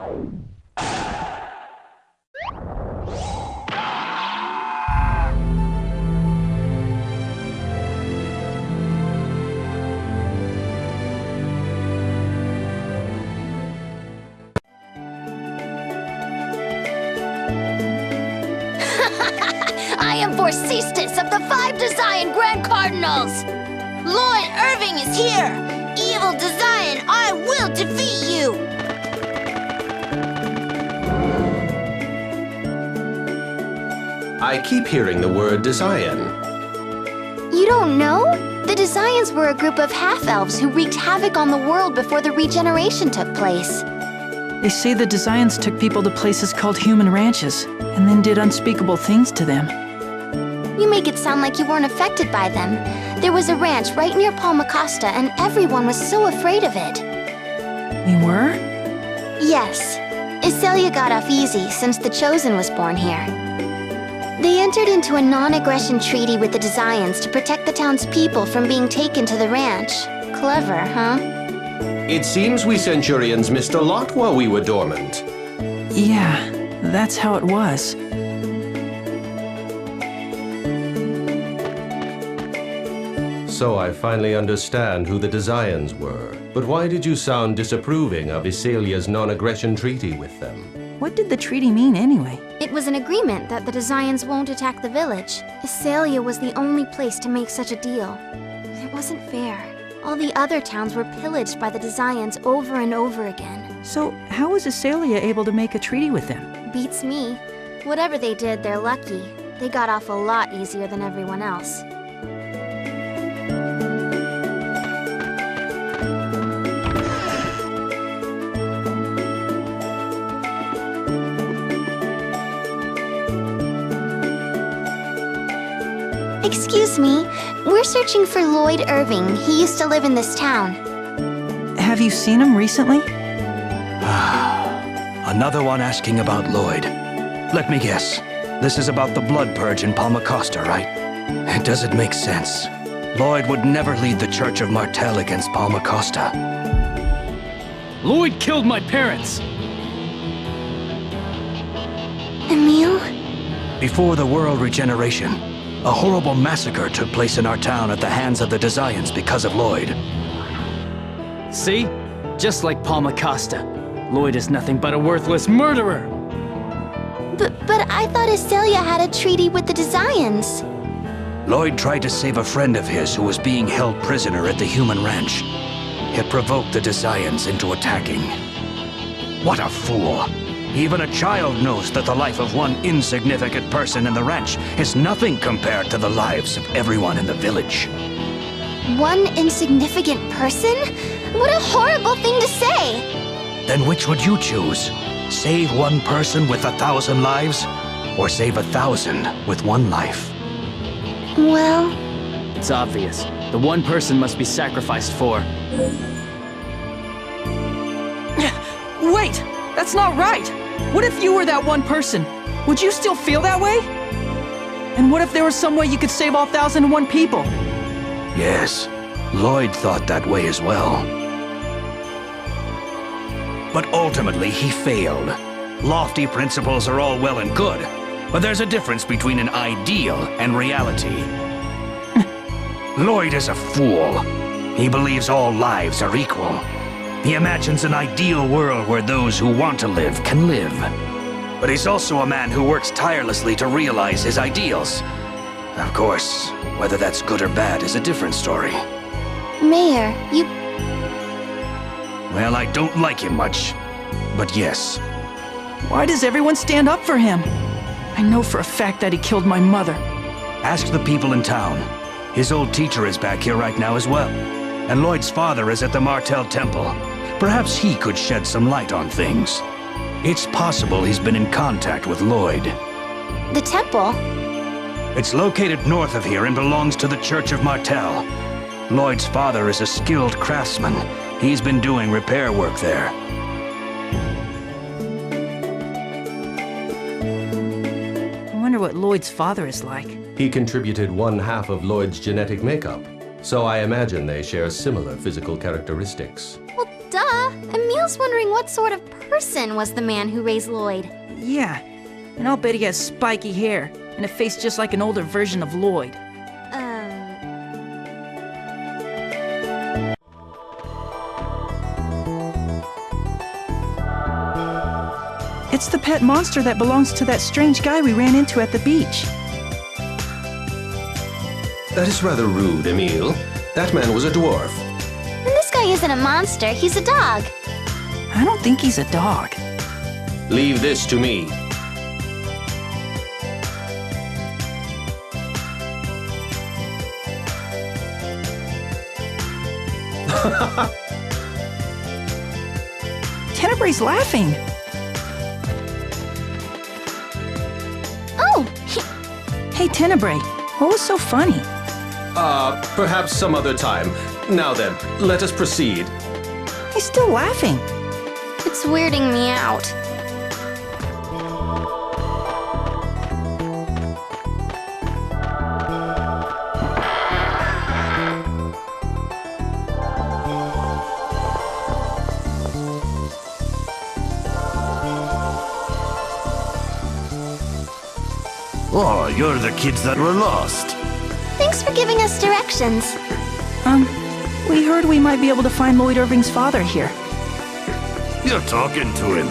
I am Vorcestus of the 5 Desian Grand Cardinals! Lloyd Irving is here! Evil Desian, I will defeat you! I keep hearing the word Desian. You don't know? The Desians were a group of half-elves who wreaked havoc on the world before the regeneration took place. They say the Desians took people to places called human ranches, and then did unspeakable things to them. You make it sound like you weren't affected by them. There was a ranch right near Palmacosta, and everyone was so afraid of it. We were? Yes. Iselia got off easy since the Chosen was born here. They entered into a non-aggression treaty with the Desians to protect the town's people from being taken to the ranch. Clever, huh? It seems we Centurions missed a lot while we were dormant. Yeah, that's how it was. So I finally understand who the Desians were. But why did you sound disapproving of Iselia's non-aggression treaty with them? What did the treaty mean anyway? It was an agreement that the Desians won't attack the village. Iselia was the only place to make such a deal. It wasn't fair. All the other towns were pillaged by the Desians over and over again. So how was Iselia able to make a treaty with them? Beats me. Whatever they did, they're lucky. They got off a lot easier than everyone else. Excuse me, we're searching for Lloyd Irving. He used to live in this town. Have you seen him recently? Another one asking about Lloyd. Let me guess. This is about the blood purge in Palmacosta, right? Does it make sense? Lloyd would never lead the Church of Martel against Palmacosta. Lloyd killed my parents! Emil? Before the world regeneration, a horrible massacre took place in our town at the hands of the Desians because of Lloyd. See? Just like Palmacosta. Lloyd is nothing but a worthless murderer! But I thought Iselia had a treaty with the Desians. Lloyd tried to save a friend of his who was being held prisoner at the human ranch. It provoked the Desians into attacking. What a fool! Even a child knows that the life of one insignificant person in the ranch is nothing compared to the lives of everyone in the village. One insignificant person? What a horrible thing to say! Then which would you choose? Save one person with 1,000 lives? Or save 1,000 with one life? Well... It's obvious. The one person must be sacrificed for... Wait! That's not right! What if you were that one person? Would you still feel that way? And what if there was some way you could save all 1,001 people? Yes, Lloyd thought that way as well. But ultimately, he failed. Lofty principles are all well and good, but there's a difference between an ideal and reality. Lloyd is a fool. He believes all lives are equal. He imagines an ideal world where those who want to live can live. But he's also a man who works tirelessly to realize his ideals. Of course, whether that's good or bad is a different story. Mayor, you... Well, I don't like him much, but yes. Why does everyone stand up for him? I know for a fact that he killed my mother. Ask the people in town. His old teacher is back here right now as well. And Lloyd's father is at the Martel Temple. Perhaps he could shed some light on things. It's possible he's been in contact with Lloyd. The temple? It's located north of here and belongs to the Church of Martel. Lloyd's father is a skilled craftsman. He's been doing repair work there. I wonder what Lloyd's father is like. He contributed 1/2 of Lloyd's genetic makeup, so I imagine they share similar physical characteristics. Well, duh. Emil Emil's wondering what sort of person was the man who raised Lloyd. Yeah, and I'll bet he has spiky hair and a face just like an older version of Lloyd. It's the pet monster that belongs to that strange guy we ran into at the beach. That is rather rude, Emil. That man was a dwarf. And this guy isn't a monster, he's a dog. I don't think he's a dog. Leave this to me. Tenebrae's laughing. Oh! Hey, Tenebrae, what was so funny? Perhaps some other time. Now then, let us proceed. He's still laughing. It's weirding me out. Oh, you're the kids that were lost. Thanks for giving us directions. We heard we might be able to find Lloyd Irving's father here. You're talking to him.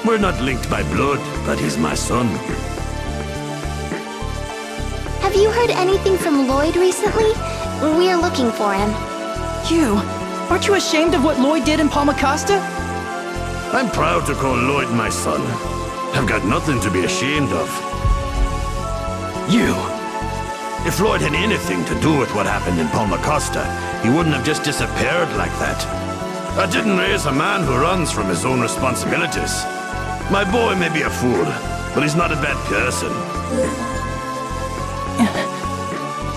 We're not linked by blood, but he's my son. Have you heard anything from Lloyd recently? We're looking for him. You? Aren't you ashamed of what Lloyd did in Palmacosta? I'm proud to call Lloyd my son. I've got nothing to be ashamed of. You! If Lloyd had anything to do with what happened in Palmacosta, he wouldn't have just disappeared like that. I didn't raise a man who runs from his own responsibilities. My boy may be a fool, but he's not a bad person.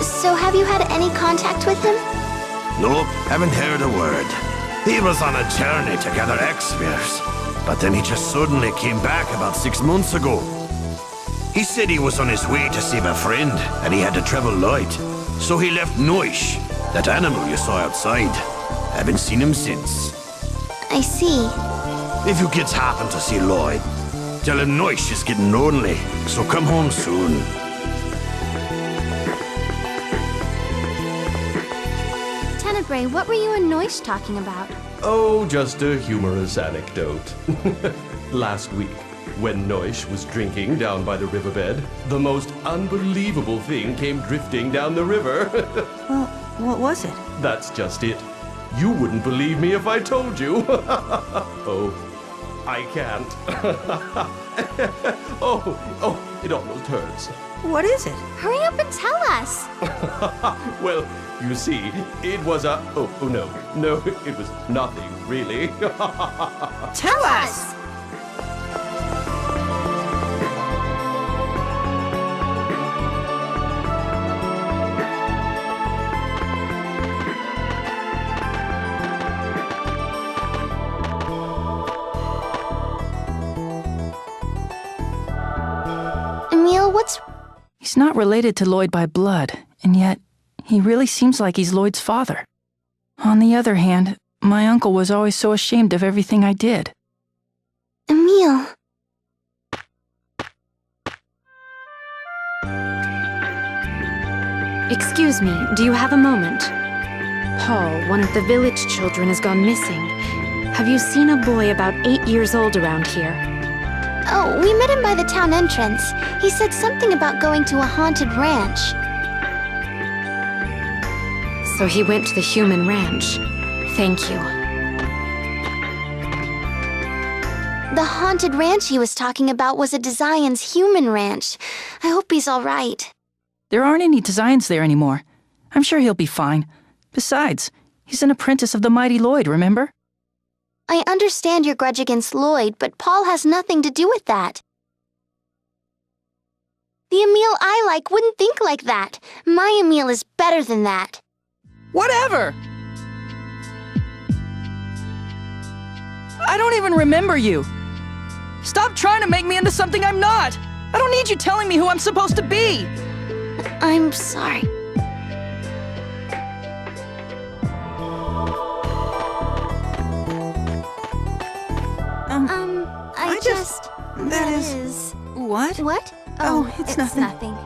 So have you had any contact with him? Nope, haven't heard a word. He was on a journey to gather X-Spheres, but then he just suddenly came back about 6 months ago. He said he was on his way to save a friend, and he had to travel light. So he left Noish, that animal you saw outside. Haven't seen him since. I see. If you kids happen to see Lloyd, tell him Noish is getting lonely, so come home soon. Tenebrae, what were you and Noish talking about? Oh, just a humorous anecdote. Last week, when Noish was drinking down by the riverbed, the most unbelievable thing came drifting down the river. Well, what was it? That's just it. You wouldn't believe me if I told you. Oh, I can't. Oh, it almost hurts. What is it? Hurry up and tell us. Well, you see, it was a... Oh, no, it was nothing, really. Tell us! Emil, what's... He's not related to Lloyd by blood, and yet he really seems like he's Lloyd's father. On the other hand, my uncle was always so ashamed of everything I did. Emil... Excuse me, do you have a moment? Paul, one of the village children, has gone missing. Have you seen a boy about 8 years old around here? Oh, we met him by the town entrance. He said something about going to a haunted ranch. So he went to the human ranch. Thank you. The haunted ranch he was talking about was a Desians human ranch. I hope he's all right. There aren't any Desians there anymore. I'm sure he'll be fine. Besides, he's an apprentice of the mighty Lloyd, remember? I understand your grudge against Lloyd, but Paul has nothing to do with that. The Emil I like wouldn't think like that. My Emil is better than that. Whatever! I don't even remember you. Stop trying to make me into something I'm not. I don't need you telling me who I'm supposed to be. I'm sorry. I just... That is... What? What? Oh, it's nothing. nothing.